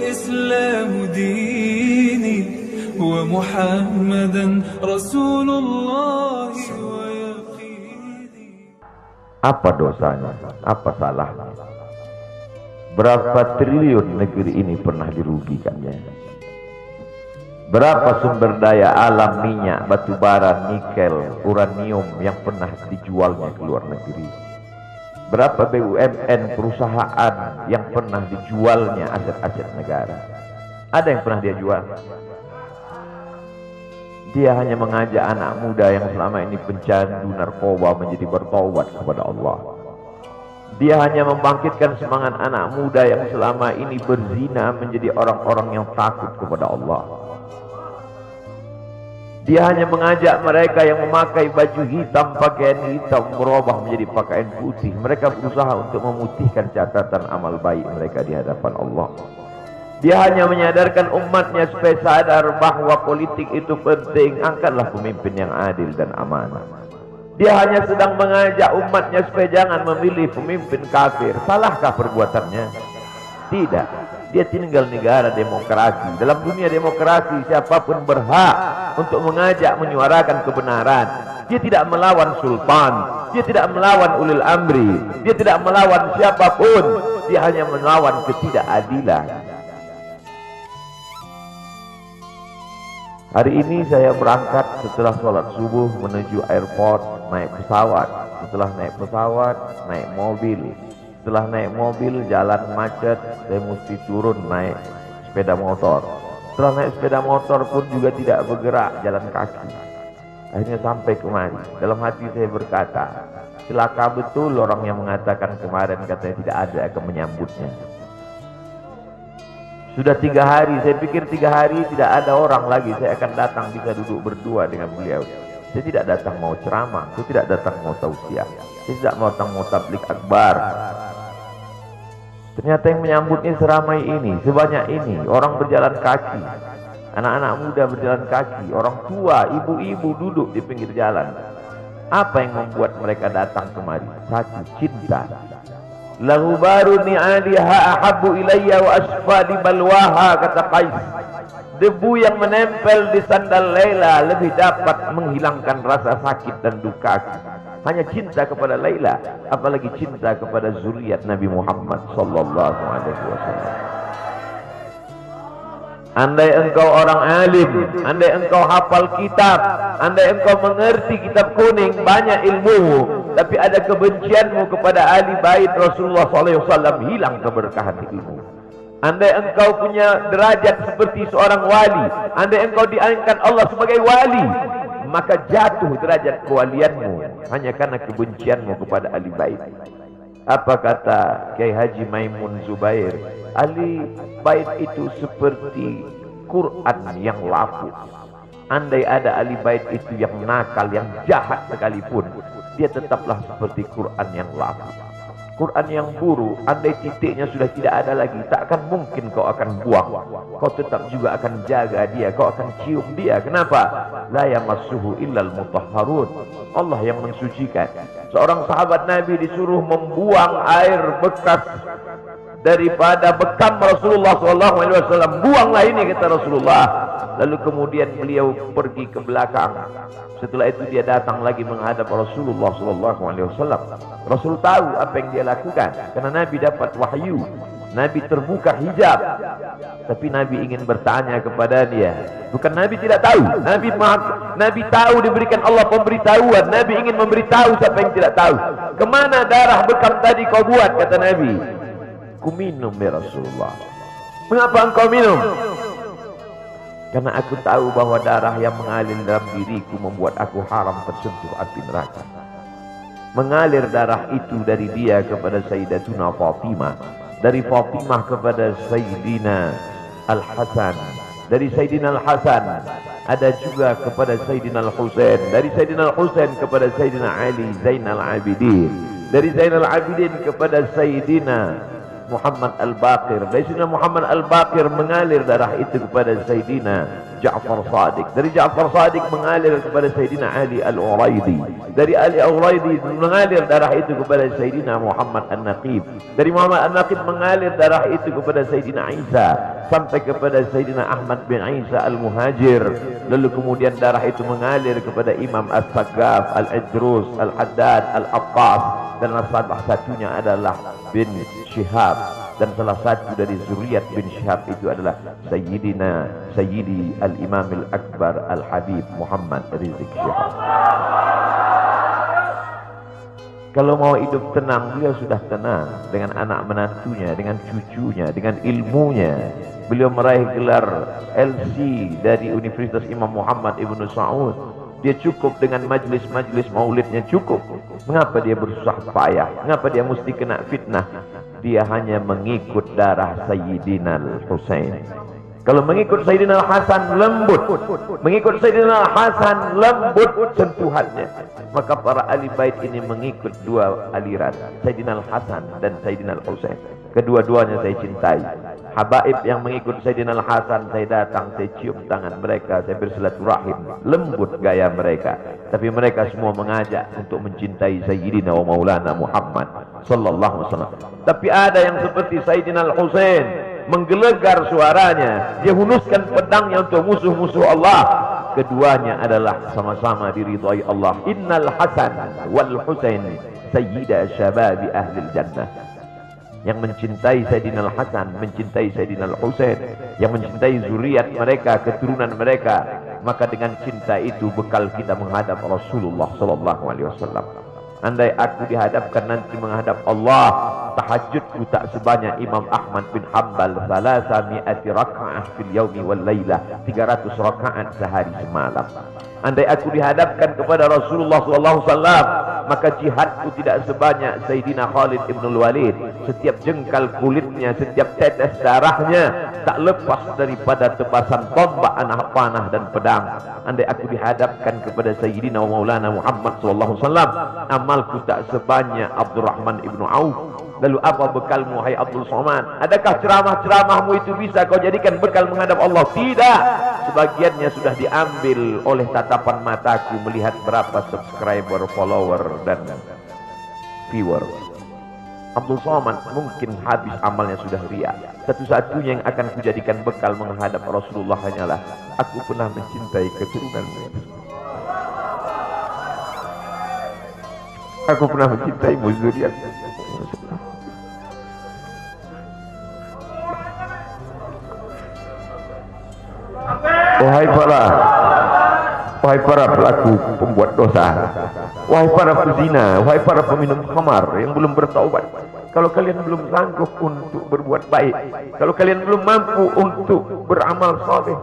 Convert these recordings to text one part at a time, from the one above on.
الإسلام ديني ومحمدا رسول الله ويقيني. Apa dosanya? Apa salahnya? Berapa triliun negeri ini pernah dirugikannya? Berapa sumber daya alam, minyak, batu bara, nikel, uranium yang pernah dijualnya ke luar negeri? Berapa BUMN perusahaan yang pernah dijualnya aset-aset negara? Ada yang pernah dia jual? Dia hanya mengajak anak muda yang selama ini pencandu narkoba menjadi bertaubat kepada Allah. Dia hanya membangkitkan semangat anak muda yang selama ini berzina menjadi orang-orang yang takut kepada Allah. Dia hanya mengajak mereka yang memakai baju hitam, pakaian hitam, berubah menjadi pakaian putih. Mereka berusaha untuk memutihkan catatan amal baik mereka di hadapan Allah. Dia hanya menyadarkan umatnya supaya sadar bahwa politik itu penting. Angkatlah pemimpin yang adil dan amanah. Dia hanya sedang mengajak umatnya supaya jangan memilih pemimpin kafir. Salahkah perbuatannya? Tidak. Dia tinggal negara demokrasi. Dalam dunia demokrasi, siapapun berhak untuk mengajak menyuarakan kebenaran. Dia tidak melawan sultan, dia tidak melawan ulil amri, dia tidak melawan siapapun. Dia hanya melawan ketidakadilan. Hari ini saya berangkat setelah sholat subuh menuju airport, naik pesawat. Setelah naik pesawat, naik mobil. Setelah naik mobil, jalan macet, saya mesti turun naik sepeda motor. Setelah naik sepeda motor pun juga tidak bergerak, jalan kaki. Akhirnya sampai kemari. Dalam hati saya berkata, celaka betul orang yang mengatakan kemarin katanya tidak ada akan menyambutnya. Sudah 3 hari, saya pikir 3 hari tidak ada orang lagi. Saya akan datang bisa duduk berdua dengan beliau. Saya tidak datang mau ceramah, saya tidak datang mau tausiah, saya tidak datang mau tablik akbar. Ternyata yang menyambutnya seramai ini, sebanyak ini, orang berjalan kaki, anak-anak muda berjalan kaki, orang tua, ibu-ibu duduk di pinggir jalan. Apa yang membuat mereka datang kemari? Satu, cinta. Lahu baru ni'aliha ahabbu ilayya wa asfadi balwaha, kata Qais. Debu yang menempel di sandal Laila lebih dapat menghilangkan rasa sakit dan duka. Hanya cinta kepada Laila, apalagi cinta kepada zuriat Nabi Muhammad sallallahu alaihi wasallam. Andai engkau orang alim, andai engkau hafal kitab, andai engkau mengerti kitab kuning, banyak ilmumu, tapi ada kebencianmu kepada ahli bait Rasulullah SAW, hilang keberkahan ilmu. Andai engkau punya derajat seperti seorang wali, andai engkau diangkat Allah sebagai wali, maka jatuh derajat kewalianmu hanya karena kebencianmu kepada ahli bait. Apa kata Kiai Haji Maimun Zubair? Ahli bait itu seperti Quran yang lapuk. Andai ada ahli bait itu yang nakal, yang jahat sekalipun, dia tetaplah seperti Quran yang lapuk. Quran yang buruk, andai titiknya sudah tidak ada lagi, tak akan mungkin kau akan buang. Kau tetap juga akan jaga dia, kau akan cium dia. Kenapa? La yamassuhu illal mutahharun. Allah yang mensucikan. Seorang sahabat Nabi disuruh membuang air bekas daripada bekam Rasulullah SAW. Buanglah ini, kata Rasulullah. Lalu kemudian beliau pergi ke belakang. Setelah itu dia datang lagi menghadap Rasulullah SAW. Rasul tahu apa yang dia lakukan, karena Nabi dapat wahyu. Nabi terbuka hijab, tapi Nabi ingin bertanya kepada dia. Bukan Nabi tidak tahu, Nabi tahu, diberikan Allah pemberitahuan. Nabi ingin memberitahu siapa yang tidak tahu. Kemana darah bekam tadi kau buat, kata Nabi. Ku minum ya Rasulullah. Mengapa engkau minum? Karena aku tahu bahwa darah yang mengalir dalam diriku membuat aku haram tersentuh api neraka. Mengalir darah itu dari dia kepada Sayyidatuna Fatimah, dari Fatimah kepada Sayyidina Al-Hasan, dari Sayyidina Al-Hasan ada juga kepada Sayyidina Al-Husain, dari Sayyidina Al-Husain kepada Sayyidina Ali Zainal Abidin, dari Zainal Abidin kepada Sayyidina Muhammad Al-Baqir, dari Sayyidina Muhammad Al-Baqir mengalir darah itu kepada Sayyidina Ja'far Sadiq, dari Ja'far Sadiq mengalir kepada Sayyidina Ali Al-Uraidi, dari Ali Al-Uraidi mengalir darah itu kepada Sayyidina Muhammad An-Naqib, dari Muhammad An-Naqib mengalir darah itu kepada Sayyidina Isa, sampai kepada Sayyidina Ahmad bin Isa Al-Muhajir, lalu kemudian darah itu mengalir kepada Imam As-Saggaf, Al-Idrus, Al-Haddad, Al-Abbas, dan salah satunya adalah bin Syihab, dan salah satu dari zuriat bin Syihab itu adalah Sayyidi Al-Imam Al-Akbar Al-Habib Muhammad Rizik Syihab. Kalau mau hidup tenang, beliau sudah tenang dengan anak menantunya, dengan cucunya, dengan ilmunya. Beliau meraih gelar LC dari Universitas Imam Muhammad Ibn Saud. Dia cukup dengan majlis-majlis maulidnya cukup. Mengapa dia bersusah payah? Mengapa dia mesti kena fitnah? Dia hanya mengikut darah Sayyidina Al-Husain. Kalau mengikut Sayyidina Al-Hasan lembut, mengikut Sayyidina Al-Hasan lembut sentuhannya. Maka para ahli bait ini mengikut dua aliran, Sayyidina Al-Hasan dan Sayyidina Al-Husain. Kedua-duanya saya cintai. Habaib yang mengikut Sayyidina Al-Hasan, saya datang, saya cium tangan mereka, saya bersilaturahim, lembut gaya mereka. Tapi mereka semua mengajak untuk mencintai Sayyidina wa Maulana Muhammad sallallahu alaihi wasallam. Tapi ada yang seperti Sayyidina Al-Husain, menggelegar suaranya, dia hunuskan pedangnya untuk musuh-musuh Allah. Keduanya adalah sama-sama diridhai Allah. Innal Hasan wal Husain sayyida syababi ahli jannah. Yang mencintai Sayyidina Al-Hasan, mencintai Sayyidina Al-Husain, yang mencintai zuriat mereka, keturunan mereka, maka dengan cinta itu bekal kita menghadap Rasulullah sallallahu alaihi wasallam. Andai aku dihadapkan nanti menghadap Allah, tahajudku tak sebanyak Imam Ahmad bin Hanbal, 300 raka'ah fil yaumi wal lailah, 300 rakaat sehari semalam. Andai aku dihadapkan kepada Rasulullah sallallahu alaihi wasallam, maka jihadku tidak sebanyak Sayyidina Khalid ibn al-Walid. Setiap jengkal kulitnya, setiap tetes darahnya tak lepas daripada tebasan tombak, anak panah dan pedang. Andai aku dihadapkan kepada Sayyidina Maulana Muhammad sallallahu alaihi wasallam, amalku tak sebanyak Abdurrahman ibn Auf. Lalu apa bekalmu, hai Abdul Somad? Adakah ceramah-ceramahmu itu bisa kau jadikan bekal menghadap Allah? Tidak. Sebagiannya sudah diambil oleh tatapan mataku melihat berapa subscriber, follower, dan viewer. Abdul Somad mungkin habis amalnya sudah riya. Satu-satunya yang akan kujadikan bekal menghadap Rasulullah hanyalah aku pernah mencintai keturunanmu. Aku pernah mencintai zuriat. Wahai para pelaku pembuat dosa, wahai para pezina, wahai para peminum khamar yang belum bertaubat, kalau kalian belum sanggup untuk berbuat baik, kalau kalian belum mampu untuk beramal saleh,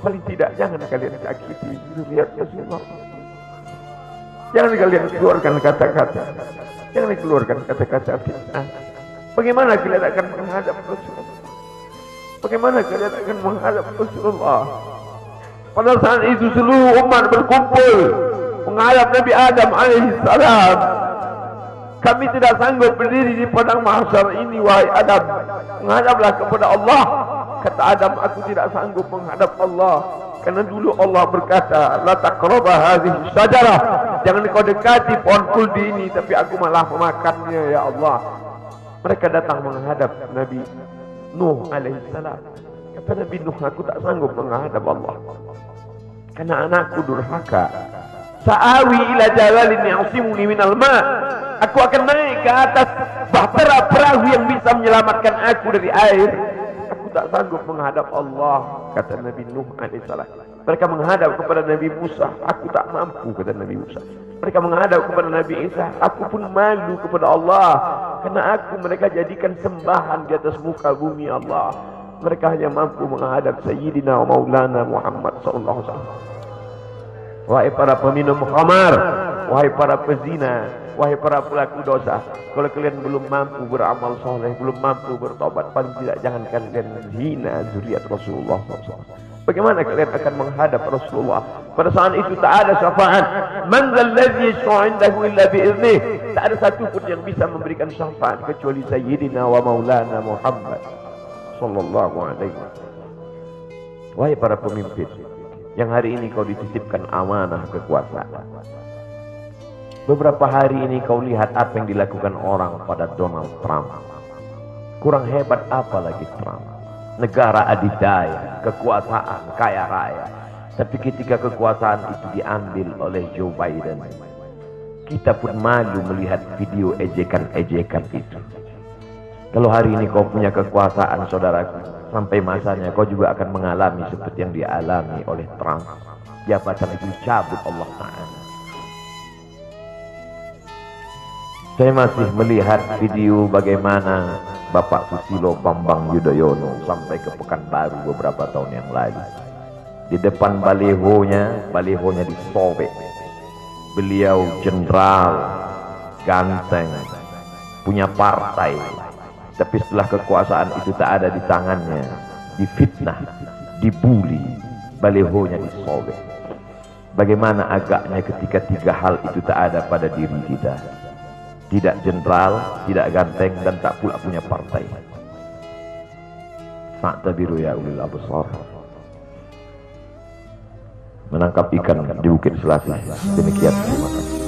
paling tidak jangan kalian sakiti zuriat Rasulullah. Jangan kalian keluarkan kata-kata, jangan keluarkan kata-kata fitnah. Bagaimana kalian akan menghadap Rasulullah? Bagaimana kalian akan menghadap Rasulullah? Pada saat itu seluruh umat berkumpul menghadap Nabi Adam alaihissalam. Kami tidak sanggup berdiri di padang mahsyar ini, wahai Adam. Menghadaplah kepada Allah. Kata Adam, aku tidak sanggup menghadap Allah, karena dulu Allah berkata, la taqraba hadhihi syajarah, jangan kau dekati pohon kuldi ini, tapi aku malah memakannya, ya Allah. Mereka datang menghadap Nabi Nuh alaihissalam. Kata Nabi Nuh, aku tak sanggup menghadap Allah karena anakku durhaka. Sa'awi ila jalalin ya'simuni minal ma', aku akan naik ke atas bahtera perahu yang bisa menyelamatkan aku dari air. Aku tak sanggup menghadap Allah, kata Nabi Nuh alaihissalam. Mereka menghadap kepada Nabi Musa, aku tak mampu, kata Nabi Musa. Mereka menghadap kepada Nabi Isa, aku pun malu kepada Allah, karena mereka jadikan sembahan di atas muka bumi Allah. Mereka hanya mampu menghadap Sayyidina wa Maulana Muhammad sallallahu alaihi wasallam. Wahai para peminum khamar, wahai para pezina, wahai para pelaku dosa, kalau kalian belum mampu beramal soleh, belum mampu bertobat, paling tidak jangan kalian zina zuriat Rasulullah SAW. Bagaimana kalian akan menghadap Rasulullah? Pada saat itu tak ada syafaat. Man dzalladzi yashfa'u 'indahu illa bi'iznih. Tak ada satu pun yang bisa memberikan syafaat kecuali Sayyidina wa Maulana Muhammad sallallahu alaihi wasallam. Wahai para pemimpin yang hari ini kau dititipkan amanah kekuasaan, beberapa hari ini kau lihat apa yang dilakukan orang pada Donald Trump. Kurang hebat apa lagi Trump? negara adidaya, kekuasaan, kaya raya. Tapi ketika kekuasaan itu diambil oleh Joe Biden, kita pun malu melihat video ejekan-ejekan itu. Kalau hari ini kau punya kekuasaan, saudaraku, sampai masanya kau juga akan mengalami seperti yang dialami oleh Trump. Jabatan itu cabut Allah Ta'ala. Saya masih melihat video bagaimana Bapak Susilo Bambang Yudhoyono sampai ke Pekanbaru beberapa tahun yang lalu. Di depan balihonya disobek. Beliau jenderal, ganteng, punya partai. Tapi setelah kekuasaan itu tak ada di tangannya, difitnah, dibuli, balihonya disobek. Bagaimana agaknya ketika tiga hal itu tak ada pada diri kita. Tidak jenderal, tidak ganteng, dan tak pula punya partai. Fa'tabiru ya ulil absar. Menangkap ikan di Bukit Selasih. Demikian, terima kasih.